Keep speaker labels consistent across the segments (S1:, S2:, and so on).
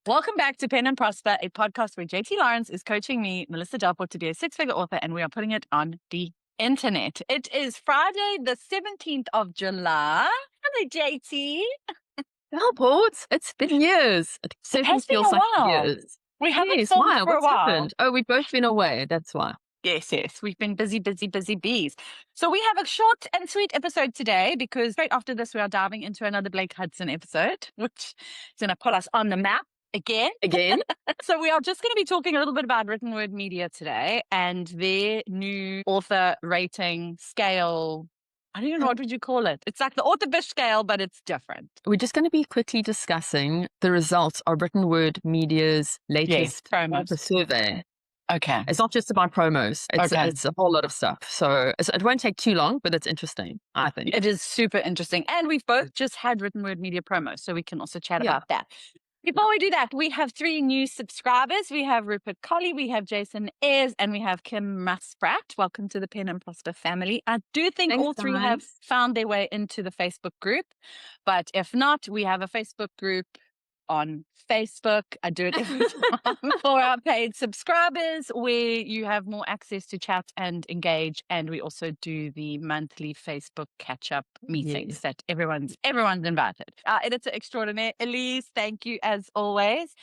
S1: Welcome back to Pen and Prosper, a podcast where JT Lawrence is coaching me, Melissa Delport, to be a six-figure author, and we are putting it on the internet. It is Friday, the 17th of July. Hello, JT.
S2: Delport, it's been years. It certainly
S1: has been
S2: feels
S1: a
S2: like
S1: while.
S2: years.
S1: We haven't
S2: Yes,
S1: filmed
S2: why?
S1: for a
S2: What's
S1: while.
S2: happened? Oh, we've both been away. That's why.
S1: Yes. We've been busy bees. So we have a short and sweet episode today because straight after this, we are diving into another Blake Hudson episode, which is going to put us on the map again. So we are just going to be talking a little bit about written word media today and their new author rating scale. I don't even know, what would you call it? It's like the author-bish scale, but it's different.
S2: We're just going to be quickly discussing the results of written word media's latest author survey.
S1: Okay.
S2: It's not just about promos. It's a whole lot of stuff. So it won't take too long, but it's interesting, I think.
S1: It is super interesting. And we've both just had written word media promos, so we can also chat about that. Before we do that, we have 3 new subscribers. We have Rupert Colley, we have Jason Ayres, and we have Kim Muspratt. Welcome to the Pen and Prosper family. I do think all 3 have found their way into the Facebook group. But if not, we have a Facebook group on Facebook. I do it every time for our paid subscribers where you have more access to chat and engage. And we also do the monthly Facebook catch-up meetings that everyone's invited. Our editor extraordinaire, Elise, thank you as always.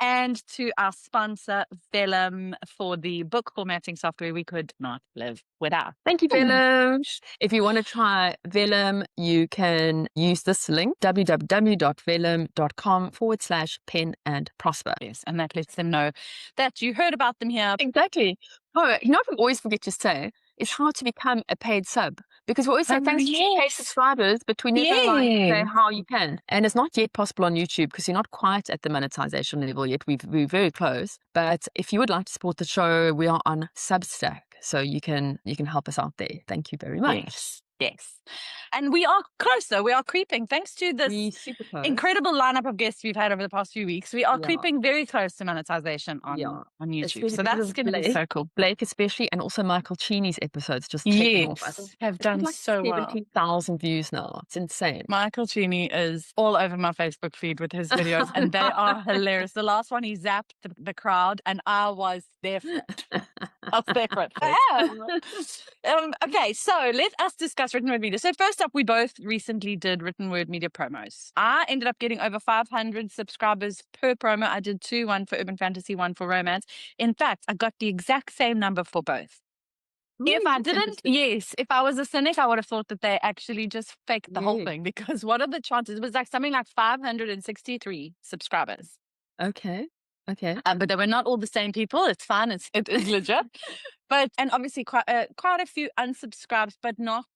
S1: And to our sponsor, Vellum, for the book formatting software we could not live without.
S2: Thank you, Vellum. If you want to try Vellum, you can use this link, www.vellum.com/pen and prosper.
S1: Yes, and that lets them know that you heard about them here.
S2: Exactly. Oh, you know what we always forget to say is how to become a paid sub. Because we always say thanks to paid subscribers, but we never say how you can. And it's not yet possible on YouTube because you're not quite at the monetization level yet. We're very close. But if you would like to support the show, we are on Substack. So you can help us out there. Thank you very much.
S1: Yes. And we are closer. We are creeping. Thanks to this incredible lineup of guests we've had over the past few weeks, we are creeping very close to monetization on YouTube.
S2: Especially
S1: so that's going to be so cool.
S2: Blake especially, and also Michael Cheney's episodes just taken off.
S1: Have done
S2: like
S1: so well.
S2: 17,000 views now. It's insane.
S1: Michael Cheney is all over my Facebook feed with his videos, and they are hilarious. The last one, he zapped the crowd, and I was there for it. I was there for it. Okay, so let us discuss written word media. So first up, we both recently did written word media promos. I ended up getting over 500 subscribers per promo. I did 2, one for urban fantasy, one for romance. In fact, I got the exact same number for both. If I didn't, if I was a cynic, I would have thought that they actually just faked the whole thing, because what are the chances? It was like something like 563 subscribers.
S2: Okay.
S1: But they were not all the same people. It's fine. It is legit. And obviously quite a few unsubscribes, but not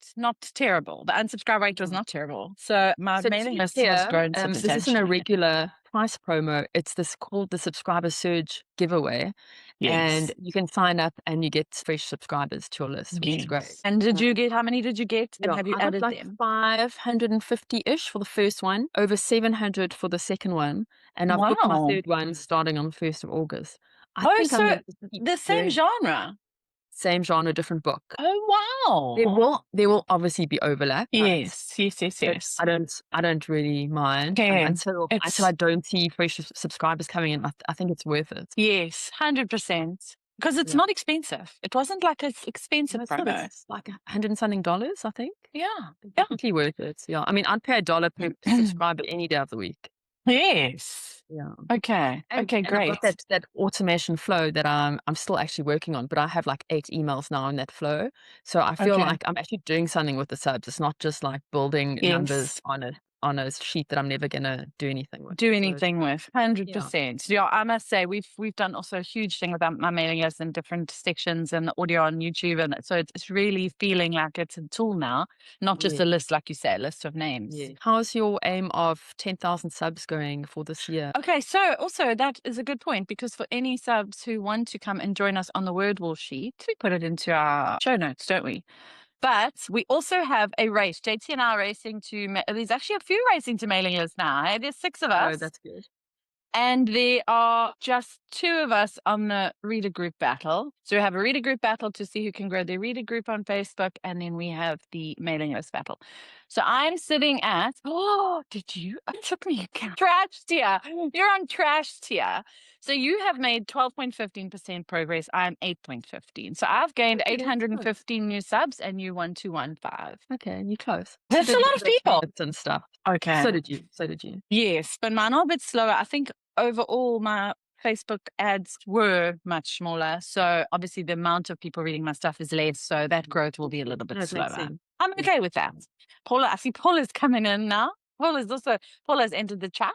S1: terrible. The unsubscribe rate was not terrible. So my mailing list has grown substantially.
S2: This isn't a regular price promo. It's called the Subscriber Surge giveaway. And you can sign up and you get fresh subscribers to your list, which is great.
S1: And how many did you get? And have you added them?
S2: 550-ish for the first one, over 700 for the second one. And I've booked my third one starting on the 1st of August.
S1: So the same genre?
S2: Same genre, different book.
S1: Oh,
S2: wow. There will obviously be overlap.
S1: Yes.
S2: I don't really mind until I don't see fresh subscribers coming in. I think it's worth it.
S1: Yes, 100%. Because it's not expensive. It wasn't like an expensive promo.
S2: It's like $100 and something, I think.
S1: Yeah.
S2: Definitely worth it. Yeah. I mean, I'd pay $1 per subscriber any day of the week.
S1: Yes.
S2: Yeah.
S1: Okay, great.
S2: I've got that automation flow that I'm still actually working on, but I have like 8 emails now in that flow. So I feel like I'm actually doing something with the subs. It's not just like building numbers on a sheet that I'm never going to do anything with.
S1: 100%. Yeah, I must say we've done also a huge thing with my mailing list in different sections and the audio on YouTube, and so it's really feeling like it's a tool now, not just a list, like you say, a list of names.
S2: How's your aim of 10,000 subs going for this year?
S1: Okay, so also that is a good point, because for any subs who want to come and join us on the word wall sheet, we put it into our show notes, don't we? But we also have a race. JT and I are racing to, there's actually a few racing to mailing lists now. There's 6 of us.
S2: Oh, that's good.
S1: And there are just 2 of us on the reader group battle. So we have a reader group battle to see who can grow their reader group on Facebook. And then we have the mailing list battle. So I'm sitting at, it took me trash tier. You're on trash tier. So you have made 12.15% progress. I'm 8.15. So I've gained 815 new subs and you 1215.
S2: Okay, you're close.
S1: That's a lot of people.
S2: And stuff.
S1: Okay.
S2: So did you.
S1: Yes, but mine are a bit slower. I think overall my Facebook ads were much smaller. So obviously the amount of people reading my stuff is less. So that growth will be a little bit slower. I'm okay with that. Paula, I see Paula's coming in now. Paula's entered the chat.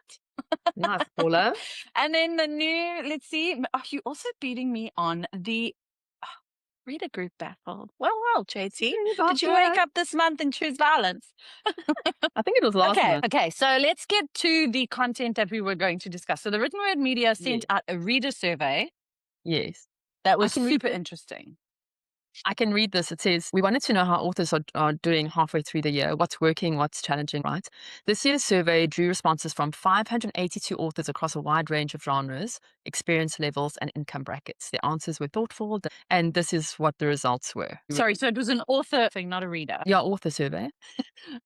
S2: Nice, Paula.
S1: And then the new, let's see. Are you also beating me on the reader group battle? Well, JT, did you wake up this month and choose violence?
S2: I think it was last month.
S1: Okay, so let's get to the content that we were going to discuss. So the Written Word Media sent out a reader survey.
S2: Yes.
S1: That was super interesting.
S2: I can read this. It says, we wanted to know how authors are doing halfway through the year, what's working, what's challenging, right? This year's survey drew responses from 582 authors across a wide range of genres, experience levels, and income brackets. The answers were thoughtful, and this is what the results were.
S1: Sorry, so it was an author thing, not a reader.
S2: Yeah, author survey.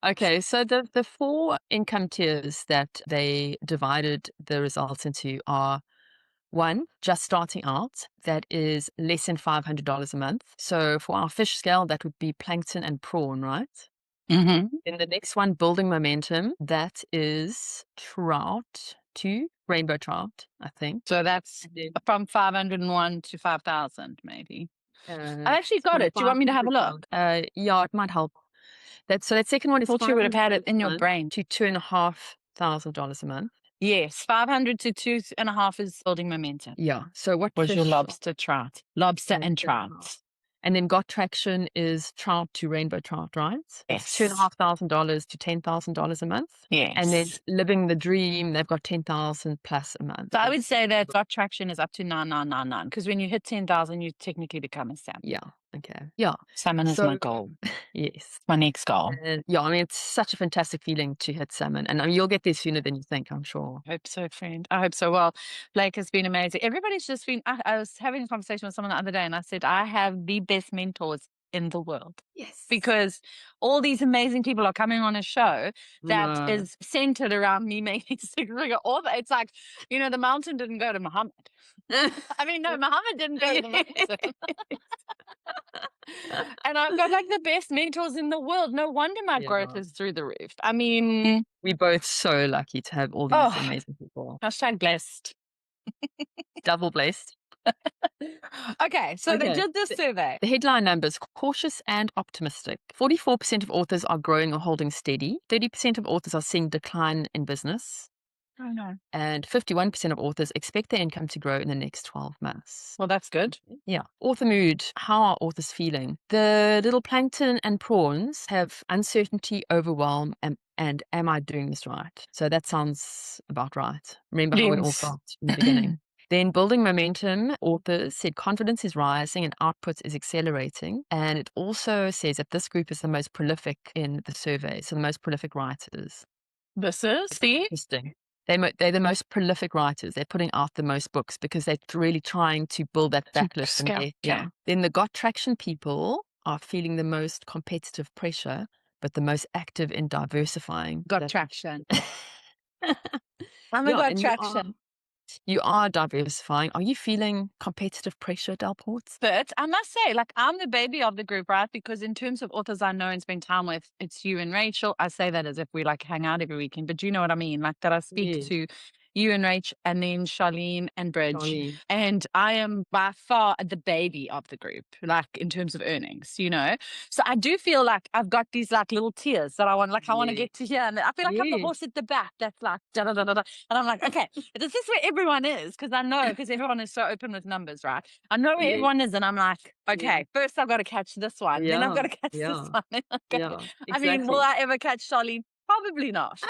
S2: Okay, so the 4 income tiers that they divided the results into are: 1, just starting out, that is less than $500 a month. So for our fish scale, that would be plankton and prawn, right?
S1: Mm-hmm.
S2: Then the next one, building momentum, that is trout to rainbow trout, I think.
S1: So that's from 501 to 5,000, maybe. I've actually got it. Do you want me to have a look?
S2: Yeah, it might help. So that second one is,
S1: I thought you would have had it in your brain.
S2: To $2,500 a month.
S1: Yes, 500 to 2.5 is building momentum.
S2: Yeah. So what
S1: was your lobster trout? Lobster and trout.
S2: And then got traction is trout to rainbow trout, right?
S1: Yes.
S2: $2,500 to $10,000 a month.
S1: Yes.
S2: And then living the dream, they've got 10,000 plus a month.
S1: So I would say that got traction is up to 9,999 because when you hit 10,000, you technically become a salmon.
S2: Yeah. Okay. Yeah.
S1: Salmon is my goal.
S2: Yes.
S1: My next goal.
S2: Yeah. I mean, it's such a fantastic feeling to hit salmon. And I mean, you'll get there sooner than you think, I'm sure.
S1: I hope so, friend. I hope so. Well, Blake has been amazing. Everybody's just been, I was having a conversation with someone the other day and I said, I have the best mentors in the world.
S2: Yes.
S1: Because all these amazing people are coming on a show that is centered around me making six-figure author. It's like, the mountain didn't go to Muhammad. I mean, no, Muhammad didn't go to the mountain. And I've got like the best mentors in the world. No wonder my growth is through the roof. I mean,
S2: we're both so lucky to have all these amazing people.
S1: Hashtag blessed.
S2: Double blessed.
S1: Okay, so they did this survey.
S2: The headline numbers: cautious and optimistic. 44% of authors are growing or holding steady. 30% of authors are seeing decline in business.
S1: Oh, no.
S2: And 51% of authors expect their income to grow in the next 12 months.
S1: Well, that's good.
S2: Yeah. Author mood. How are authors feeling? The little plankton and prawns have uncertainty, overwhelm, and am I doing this right? So that sounds about right. Remember how it all started in the beginning. Then building momentum, authors said confidence is rising and output is accelerating. And it also says that this group is the most prolific in the survey. So the most prolific writers.
S1: This is the
S2: interesting. They're the most prolific writers. They're putting out the most books because they're really trying to build that backlist. Then the got traction people are feeling the most competitive pressure, but the most active in diversifying.
S1: Got traction. I'm a got traction.
S2: You are diversifying. Are you feeling competitive pressure, Delport?
S1: But I must say, I'm the baby of the group, right? Because in terms of authors I know and spend time with, it's you and Rachel. I say that as if we hang out every weekend, but you know what I mean? That I speak to you and Rach, and then Charlene and Bridge. And I am by far the baby of the group, in terms of earnings, So I do feel like I've got these little tiers that I want, I want to get to here. And I feel like I'm the horse at the back that's da da da da da. And I'm like, okay, this is where everyone is, because I know, because everyone is so open with numbers, right? I know where everyone is, and I'm like, okay, first I've got to catch this one, then I've got to catch this one. Exactly. I mean, will I ever catch Charlene? Probably not.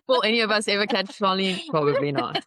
S2: Will any of us ever catch Charlene? Probably not.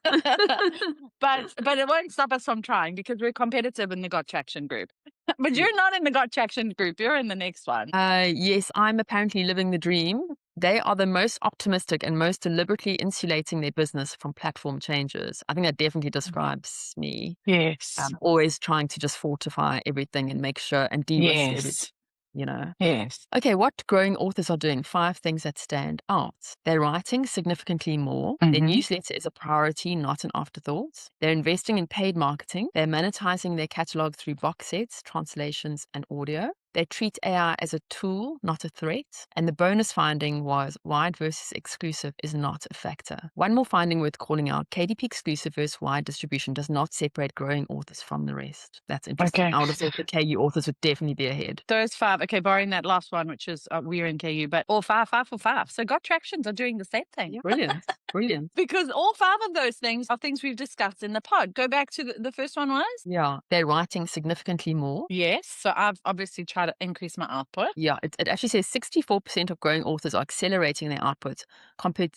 S1: But it won't stop us from trying because we're competitive in the Got Traction group. But you're not in the Got Traction group. You're in the next one.
S2: Yes, I'm apparently living the dream. They are the most optimistic and most deliberately insulating their business from platform changes. I think that definitely describes me.
S1: Yes.
S2: Always trying to just fortify everything and make sure and de-risk everything,
S1: Yes.
S2: Okay, what growing authors are doing, 5 things that stand out. They're writing significantly more. Their newsletter is a priority, not an afterthought. They're investing in paid marketing. They're monetizing their catalog through box sets, translations, and audio. They treat AI as a tool, not a threat. And the bonus finding was wide versus exclusive is not a factor. One more finding worth calling out, KDP exclusive versus wide distribution does not separate growing authors from the rest. That's interesting. I would have thought the KU authors would definitely be ahead.
S1: Those 5, okay, barring that last one, which is we're in KU, but all 5 for 5. So Got Tractions are doing the same thing.
S2: Yeah. Brilliant. Brilliant.
S1: Because all 5 of those things are things we've discussed in the pod. Go back to the first one was?
S2: Yeah, they're writing significantly more.
S1: Yes. So I've obviously tried to increase my output.
S2: Yeah, it actually says 64% of growing authors are accelerating their output compared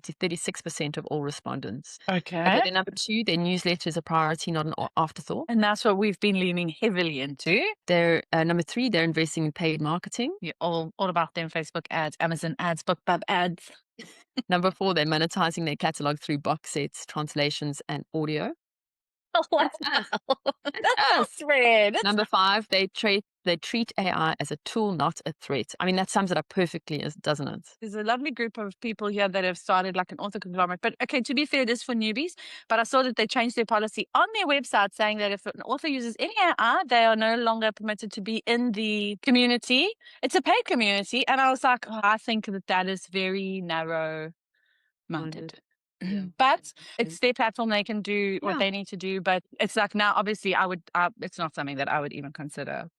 S2: to 36% of all respondents.
S1: Okay.
S2: Then number 2, their newsletter is a priority, not an afterthought.
S1: And that's what we've been leaning heavily into.
S2: They're number 3, they're investing in paid marketing.
S1: Yeah, all about them Facebook ads, Amazon ads, BookBub ads.
S2: Number 4, they're monetizing their catalog through box sets, translations, and audio.
S1: Oh, wow. That's red.
S2: Number 5, they treat AI as a tool, not a threat. I mean, that sums it up perfectly, doesn't it? There's
S1: a lovely group of people here that have started like an author conglomerate. But okay, to be fair, it is for newbies. But I saw that they changed their policy on their website saying that if an author uses any AI, they are no longer permitted to be in the community. It's a paid community. And I was like, I think that is very narrow-minded. Yeah. But it's their platform. They can do what they need to do. But it's like now, obviously, it's not something that I would even consider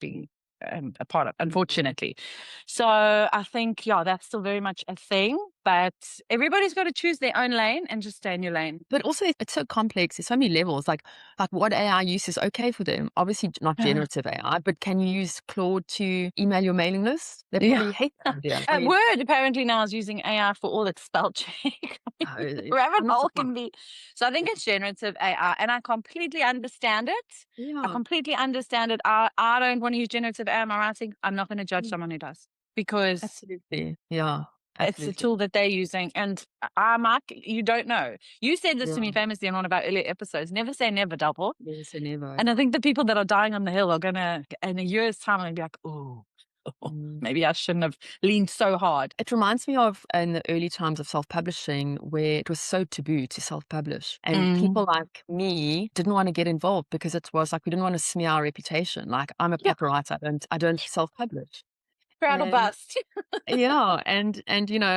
S1: being a part of, unfortunately. So I think, that's still very much a thing. But everybody's got to choose their own lane and just stay in your lane.
S2: But also, it's so complex. There's so many levels. Like what AI use is okay for them. Obviously, not generative AI, but can you use Claude to email your mailing list? They probably hate that idea.
S1: Word apparently now is using AI for all its spell check. Rabbit hole can be. So I think it's generative AI, and I completely understand it.
S2: Yeah.
S1: I completely understand it. I don't want to use generative AI in my writing. I'm not going to judge someone who does, because
S2: absolutely, yeah.
S1: It's a tool that they're using. And Mark, you don't know. You said this to me famously in one of our earlier episodes. Never say never, Delport.
S2: Never say never.
S1: And I think the people that are dying on the hill are going to, in a year's time, be like, maybe I shouldn't have leaned so hard.
S2: It reminds me of in the early times of self-publishing, where it was so taboo to self-publish. And people like me didn't want to get involved because it was like we didn't want to smear our reputation. Like, I'm a paper writer, I don't self-publish.
S1: Proud or bust.
S2: and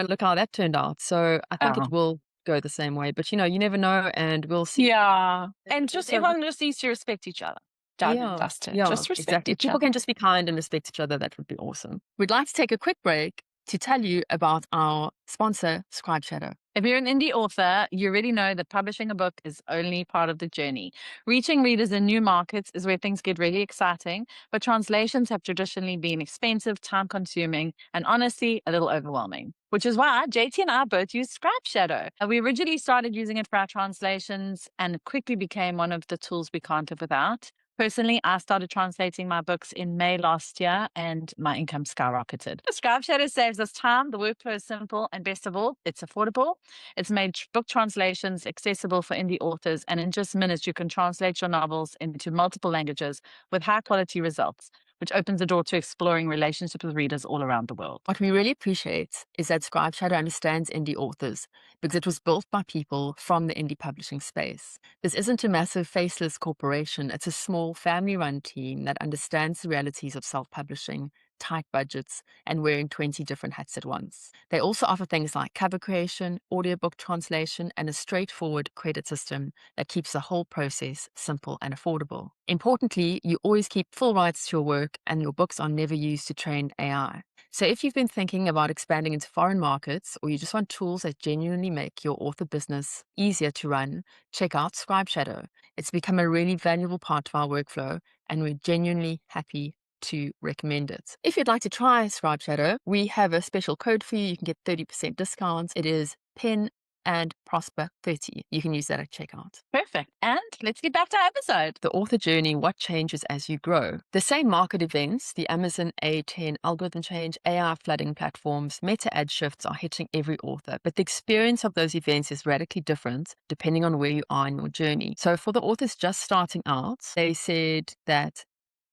S2: look how that turned out. So I think it will go the same way. But you never know, and we'll see.
S1: Yeah. And just everyone just needs to respect each other. Just respect each other.
S2: People can just be kind and respect each other. That would be awesome. We'd like to take a quick break to tell you about our sponsor, Scribe Shadow.
S1: If you're an indie author, you already know that publishing a book is only part of the journey. Reaching readers in new markets is where things get really exciting, but translations have traditionally been expensive, time-consuming, and honestly, a little overwhelming. Which is why JT and I both use Scribe Shadow. We originally started using it for our translations, and it quickly became one of the tools we can't live without. Personally, I started translating my books in May last year, and my income skyrocketed. Scribe Shadow saves us time. The workflow is simple, and best of all, it's affordable. It's made book translations accessible for indie authors, and in just minutes, you can translate your novels into multiple languages with high-quality results, which opens the door to exploring relationships with readers all around the world.
S2: What we really appreciate is that Scribe Shadow understands indie authors because it was built by people from the indie publishing space. This isn't a massive faceless corporation. It's a small family-run team that understands the realities of self-publishing, tight budgets, and wearing 20 different hats at once. They also offer things like cover creation, audiobook translation, and a straightforward credit system that keeps the whole process simple and affordable. Importantly, you always keep full rights to your work, and your books are never used to train AI. So if you've been thinking about expanding into foreign markets, or you just want tools that genuinely make your author business easier to run, check out Scribe Shadow. It's become a really valuable part of our workflow, and we're genuinely happy to recommend it. If you'd like to try Scribe Shadow, we have a special code for you. You can get 30% discounts. It is PEN and Prosper 30. You can use that at checkout.
S1: Perfect. And let's get back to our episode.
S2: The author journey, what changes as you grow? The same market events, the Amazon A10 algorithm change, AI flooding platforms, meta ad shifts are hitting every author, but the experience of those events is radically different depending on where you are in your journey. So for the authors just starting out, they said that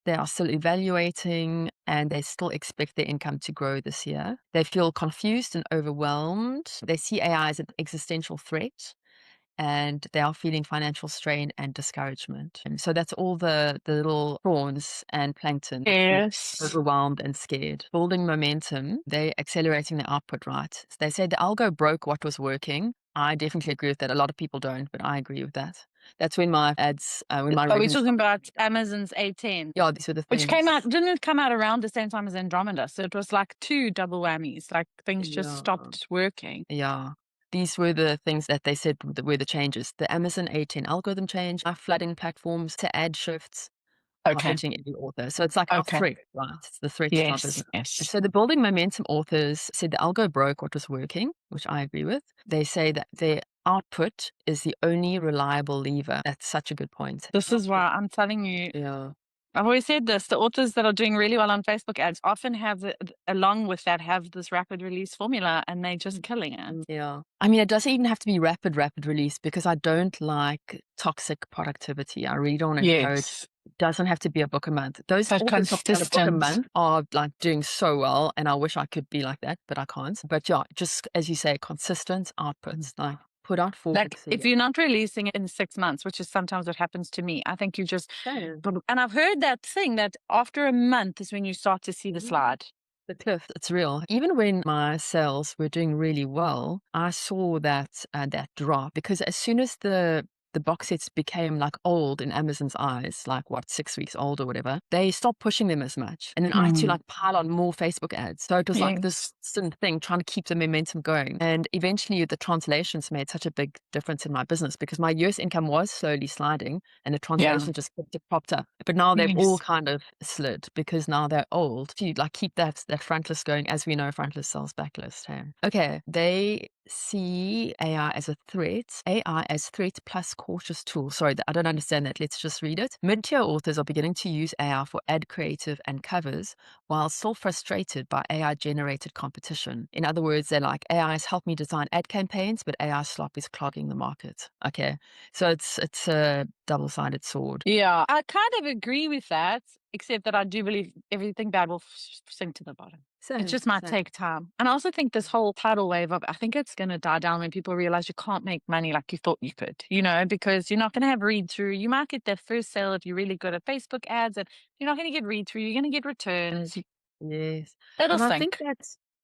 S2: they are still evaluating and they still expect their income to grow this year. They feel confused and overwhelmed. They see AI as an existential threat and they are feeling financial strain and discouragement. And so that's all the little prawns and plankton.
S1: Yes.
S2: Overwhelmed and scared. Building momentum, they're accelerating the output, right? They said the algo broke what was working. I definitely agree with that. A lot of people don't, but I agree with that. That's when my ads, when my
S1: Are we talking about Amazon's A10?
S2: Yeah, these were the things.
S1: Which didn't it come out around the same time as Andromeda? So it was like 2 double whammies, like things just stopped working.
S2: Yeah. These were the things that they said were the changes. The Amazon A10 algorithm change, our flooding platforms to ad shifts are hitting every author. So it's like a threat, right? It's the threat to our business.
S1: Yes.
S2: So the building momentum authors said the algo broke what was working, which I agree with. They say that their output is the only reliable lever. That's such a good point.
S1: This is why I'm telling you.
S2: Yeah.
S1: I've always said this, the authors that are doing really well on Facebook ads often have, along with that, have this rapid release formula and they're just killing it.
S2: Yeah. I mean, it doesn't even have to be rapid release because I don't like toxic productivity. I really don't want to encourage. It doesn't have to be a book a month. Those authors who have a book a month are like doing so well and I wish I could be like that, but I can't. But yeah, just as you say, consistent outputs, like put out 4
S1: like if you're not releasing it in 6 months, which is sometimes what happens to me, I think you just and I've heard that thing that after a month is when you start to see the slide.
S2: The cliff, it's real. Even when my sales were doing really well, I saw that that drop because as soon as the box sets became like old in Amazon's eyes, like 6 weeks old or whatever, they stopped pushing them as much. And then I had to like pile on more Facebook ads. So it was like this thing trying to keep the momentum going. And eventually the translations made such a big difference in my business because my US income was slowly sliding and the translation just popped up. But now they've all kind of slid because now they're old. If you like keep that front list going, as we know, front list sells backlist. Hey? Okay, they see AI as a threat, AI as threat plus cautious tool. Sorry, I don't understand that. Let's just read it. Mid-tier authors are beginning to use AI for ad creative and covers while still frustrated by AI-generated competition. In other words, they're like, AI has helped me design ad campaigns, but AI slop is clogging the market. Okay, so it's a double-sided sword.
S1: Yeah, I kind of agree with that, except that I do believe everything bad will sink to the bottom. It just might take time. And I also think this whole tidal wave I think it's going to die down when people realize you can't make money like you thought you could, because you're not going to have read through. You might get that first sale if you're really good at Facebook ads, and you're not going to get read through. You're going to get returns.
S2: Yes.
S1: It'll
S2: And
S1: sink.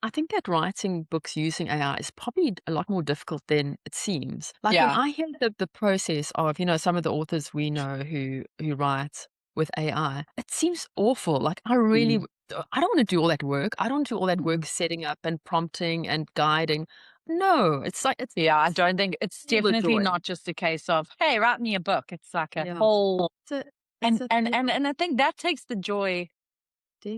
S2: I think that writing books using AI is probably a lot more difficult than it seems. Like when I hear the process of, some of the authors we know who write with AI, it seems awful. Like I really, I don't want to do all that work. I don't do all that work setting up and prompting and guiding. No, it's like,
S1: I don't think it's definitely not just a case of, hey, write me a book. It's like a whole, and I think that takes the joy.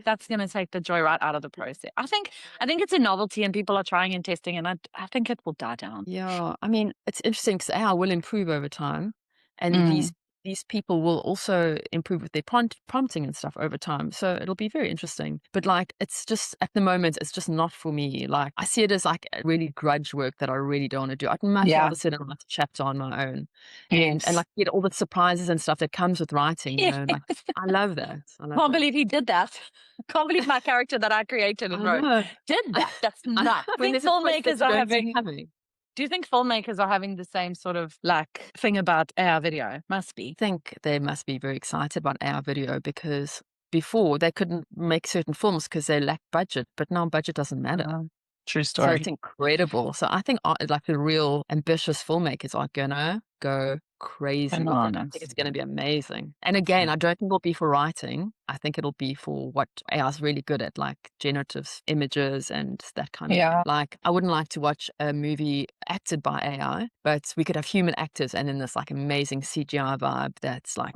S1: That's going to take the joy right out of the process. I think it's a novelty and people are trying and testing and I think it will die down.
S2: Yeah. I mean, it's interesting because AI will improve over time and these people will also improve with their prompting and stuff over time. So it'll be very interesting. But like, it's just at the moment, it's just not for me. Like I see it as like a really grudge work that I really don't want to do. I'd much rather sit and write a chapter on my own and like get all the surprises and stuff that comes with writing. Like, I love that. I
S1: can't believe he did that. I can't believe my character that I created and wrote did that. That's nuts. I think filmmakers are having... Do you think filmmakers are having the same sort of like thing about AR video? Must be.
S2: I think they must be very excited about AR video because before they couldn't make certain films because they lacked budget, but now budget doesn't matter.
S1: True story.
S2: So it's incredible. So I think like the real ambitious filmmakers are gonna go crazy. I think it's going to be amazing. And again, I don't think it'll be for writing. I think it'll be for what AI is really good at, like generative images and that kind of thing. Like I wouldn't like to watch a movie acted by AI, but we could have human actors and then this like amazing CGI vibe that's like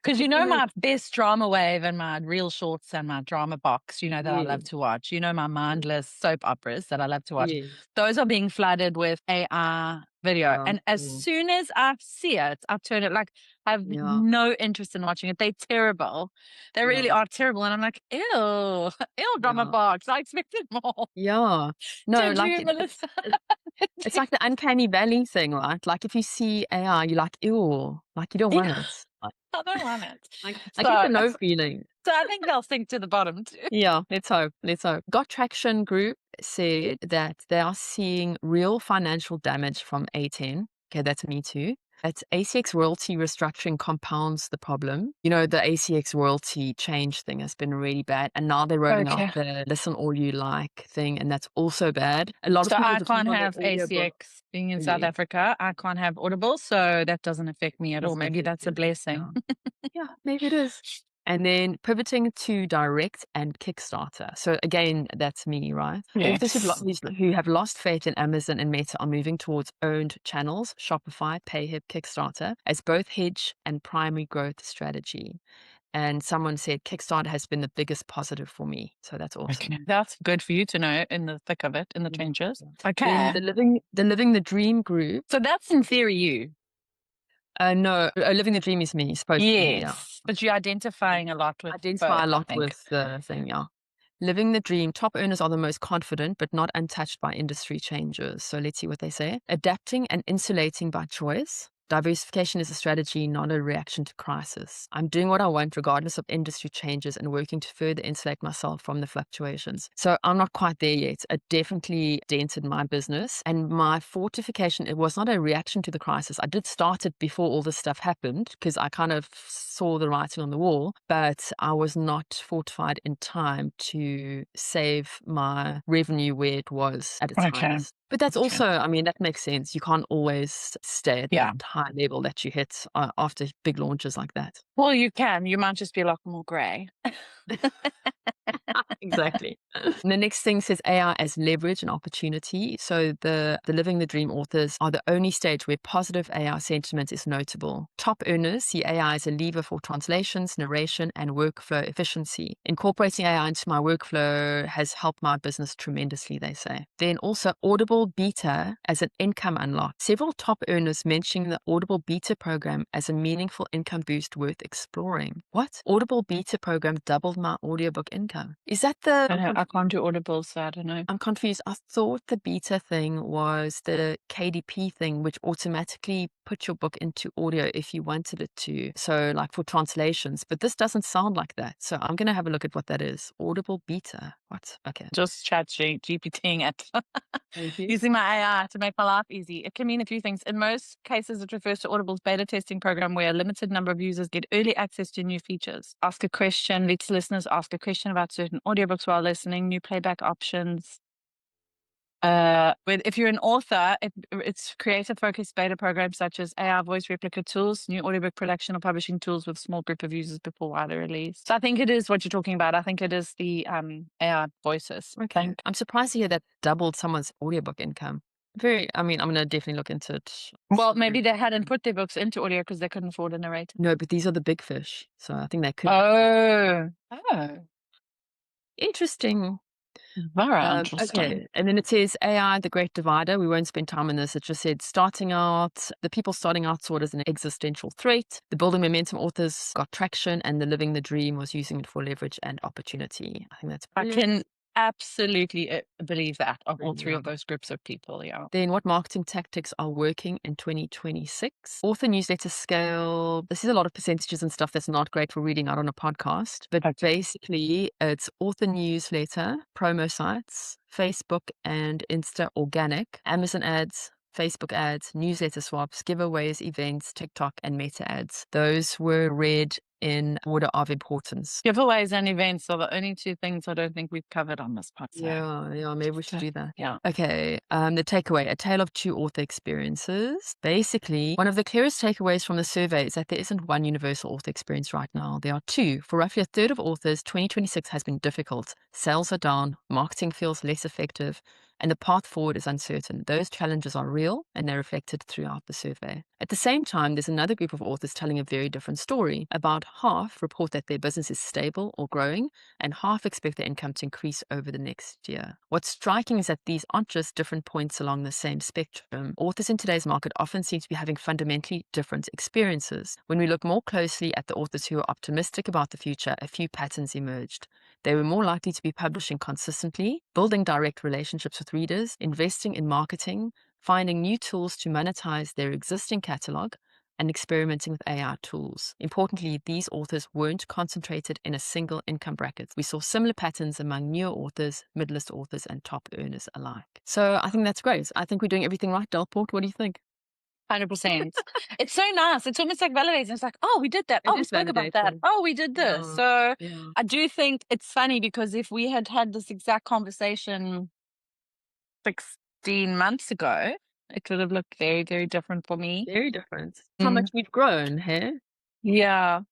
S1: Because my best drama wave and my real shorts and my drama box, that I love to watch. My mindless soap operas that I love to watch.
S2: Yeah.
S1: Those are being flooded with AI video.
S2: Yeah.
S1: And as soon as I see it, I turn it like I have no interest in watching it. They're terrible. They really are terrible. And I'm like, ew, drama box. I expected more.
S2: Yeah. No, like
S1: Melissa.
S2: it's like the uncanny valley thing, right? Like if you see AI, you're like, ew, like you don't want it. Like,
S1: I don't want it.
S2: I get the no feeling.
S1: So I think they'll sink to the bottom too.
S2: Yeah, let's hope. Let's hope. Got Traction Group said that they are seeing real financial damage from A10. Okay, that's me too. That ACX royalty restructuring compounds the problem. The ACX royalty change thing has been really bad. And now they're rolling out the listen all you like thing. And that's also bad. A lot of people
S1: I can't have ACX being in South Africa. I can't have Audible. So that doesn't affect me at all. Maybe that's a blessing.
S2: Yeah, maybe it is. And then pivoting to direct and Kickstarter. So again, that's me, right?
S1: Yes.
S2: Authors who have lost faith in Amazon and Meta are moving towards owned channels, Shopify, PayHip, Kickstarter, as both hedge and primary growth strategy. And someone said Kickstarter has been the biggest positive for me. So that's awesome.
S1: Okay. That's good for you to know in the thick of it, in the trenches. Okay.
S2: Then the Living the Dream group.
S1: So that's in theory you.
S2: No, Living the Dream is me, supposed to be, yeah.
S1: But you're identifying a lot with
S2: Identify a lot with the thing, yeah. Living the Dream, top earners are the most confident, but not untouched by industry changes. So let's see what they say. Adapting and insulating by choice. Diversification is a strategy, not a reaction to crisis. I'm doing what I want regardless of industry changes and working to further insulate myself from the fluctuations. So I'm not quite there yet. It definitely dented my business. And my fortification, it was not a reaction to the crisis. I did start it before all this stuff happened because I kind of saw the writing on the wall, but I was not fortified in time to save my revenue where it was at its highest. But that's also, I mean, that makes sense. You can't always stay at that high level that you hit after big launches like that.
S1: Well, you can. You might just be a lot more grey.
S2: Exactly. And the next thing says AI as leverage and opportunity. So the Living the Dream authors are the only stage where positive AI sentiment is notable. Top earners see AI as a lever for translations, narration, and workflow efficiency. Incorporating AI into my workflow has helped my business tremendously, they say. Then also Audible Beta as an income unlock. Several top earners mentioning the Audible Beta program as a meaningful income boost worth exploring. What? Audible Beta program doubled my audiobook income. Is that the...
S1: I can't do Audible, so I don't know.
S2: I'm confused. I thought the beta thing was the KDP thing, which automatically put your book into audio if you wanted it to. So like for translations, but this doesn't sound like that. So I'm going to have a look at what that is. Audible Beta. What? Okay.
S1: Just chat GPTing it. Using my AI to make my life easy. It can mean a few things. In most cases, it refers to Audible's beta testing program where a limited number of users get early access to new features. Ask a question, let listeners ask a question about certain audiobooks while listening, new playback options. If you're an author, it's creator-focused beta programs such as AI voice replica tools, new audiobook production or publishing tools with small group of users before wider release. So I think it is what you're talking about. I think it is the AI voices.
S2: Okay. I'm surprised to hear that doubled someone's audiobook income. I'm going to definitely look into it.
S1: Well, maybe they hadn't put their books into audio because they couldn't afford a narrator.
S2: No, but these are the big fish. So I think they could.
S1: Oh.
S2: Interesting.
S1: Very interesting.
S2: Okay. And then it says AI, the great divider. We won't spend time on this. It just said the people starting out saw it as an existential threat. The building momentum authors got traction, and the living the dream was using it for leverage and opportunity. I think that's brilliant.
S1: I can absolutely believe that of all three of those groups of people. Yeah.
S2: Then what marketing tactics are working in 2026? Author newsletter scale. This is a lot of percentages and stuff that's not great for reading out on a podcast, but basically it's author newsletter, promo sites, Facebook and Insta organic, Amazon ads, Facebook ads, newsletter swaps, giveaways, events, TikTok, and Meta ads. Those were read in order of importance.
S1: Giveaways and events are the only two things I don't think we've covered on this podcast.
S2: Yeah, maybe we should do that.
S1: Yeah.
S2: Okay, the takeaway, a tale of two author experiences. Basically, one of the clearest takeaways from the survey is that there isn't one universal author experience right now. There are two. For roughly a third of authors, 2026 has been difficult. Sales are down, marketing feels less effective, and the path forward is uncertain. Those challenges are real, and they're reflected throughout the survey. At the same time, there's another group of authors telling a very different story. About half report that their business is stable or growing, and half expect their income to increase over the next year. What's striking is that these aren't just different points along the same spectrum. Authors in today's market often seem to be having fundamentally different experiences. When we look more closely at the authors who are optimistic about the future, a few patterns emerged. They were more likely to be publishing consistently, building direct relationships with readers, investing in marketing, finding new tools to monetize their existing catalog, and experimenting with AI tools. Importantly, these authors weren't concentrated in a single income bracket. We saw similar patterns among newer authors, mid-list authors, and top earners alike. So I think that's great. I think we're doing everything right, Delport. What do you think?
S1: 100%. It's so nice. It's almost like validating. It's like, oh, we did that.
S2: It
S1: Oh, we
S2: is
S1: spoke about that.
S2: validating.
S1: Oh, we did this.
S2: Yeah.
S1: So
S2: Yeah.
S1: I do think it's funny because if we had had this exact conversation 16 months ago, it would have looked very, very different for me.
S2: Very different. How much we've grown, hey?
S1: Yeah,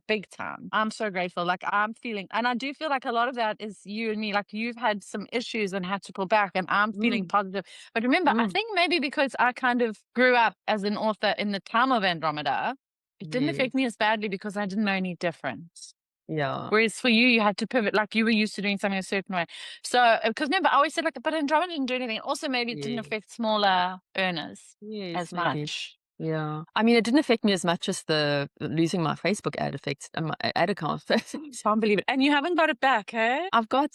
S1: big time. I'm so grateful. Like I'm feeling, and I do feel like a lot of that is you and me. Like you've had some issues and had to pull back, and I'm feeling positive. But remember, I think maybe because I kind of grew up as an author in the time of Andromeda, it didn't affect me as badly because I didn't know any difference.
S2: Yeah.
S1: Whereas for you had to pivot, like you were used to doing something a certain way. So, because remember, I always said, like, but Andromeda didn't do anything. Also, maybe it didn't affect smaller earners as much.
S2: Yeah. I mean, it didn't affect me as much as the losing my Facebook ad affects my ad account.
S1: Can't believe it. And you haven't got it back, eh?
S2: I've got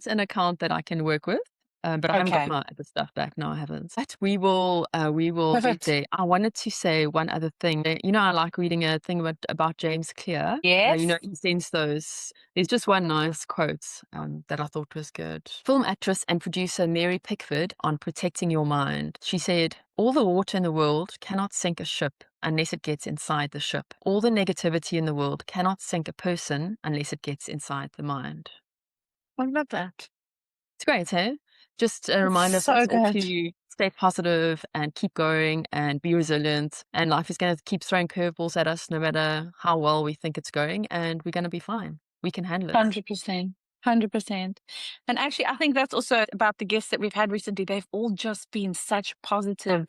S2: an account that I can work with. But I haven't got my other stuff back. No, I haven't. But we will get there. I wanted to say one other thing. You know, I like reading a thing about James Clear.
S1: Yes.
S2: You know, he sends those. There's just one nice quote that I thought was good. Film actress and producer Mary Pickford on Protecting Your Mind. She said, all the water in the world cannot sink a ship unless it gets inside the ship. All the negativity in the world cannot sink a person unless it gets inside the mind.
S1: I love that.
S2: It's great, hey? Just a reminder for us all to stay positive and keep going and be resilient. And life is going to keep throwing curveballs at us no matter how well we think it's going. And we're going to be fine. We can handle it.
S1: 100%. 100%. And actually, I think that's also about the guests that we've had recently. They've all just been such positive.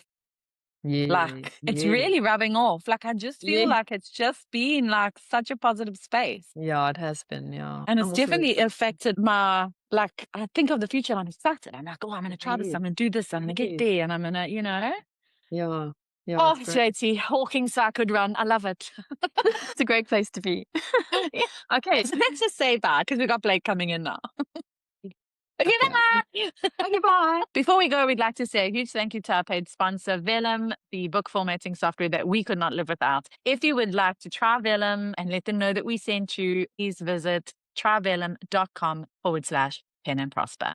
S1: It's really rubbing off. Like, I just feel like it's just been like such a positive space.
S2: Yeah, it has been. Yeah.
S1: And it's definitely affected my, like, I think of the future and I'm excited. I'm like, oh, I'm going to try this. I'm going to do this. I'm going to get there. And I'm going to, you know.
S2: Yeah. Yeah.
S1: Oh, JT, walking so I could run. I love it.
S2: It's a great place to be. Okay.
S1: So let's just say bye because we've got Blake coming in now. Okay, bye.
S2: Okay, bye.
S1: Before we go, we'd like to say a huge thank you to our paid sponsor, Vellum, the book formatting software that we could not live without. If you would like to try Vellum and let them know that we sent you, please visit tryvellum.com/pen and prosper.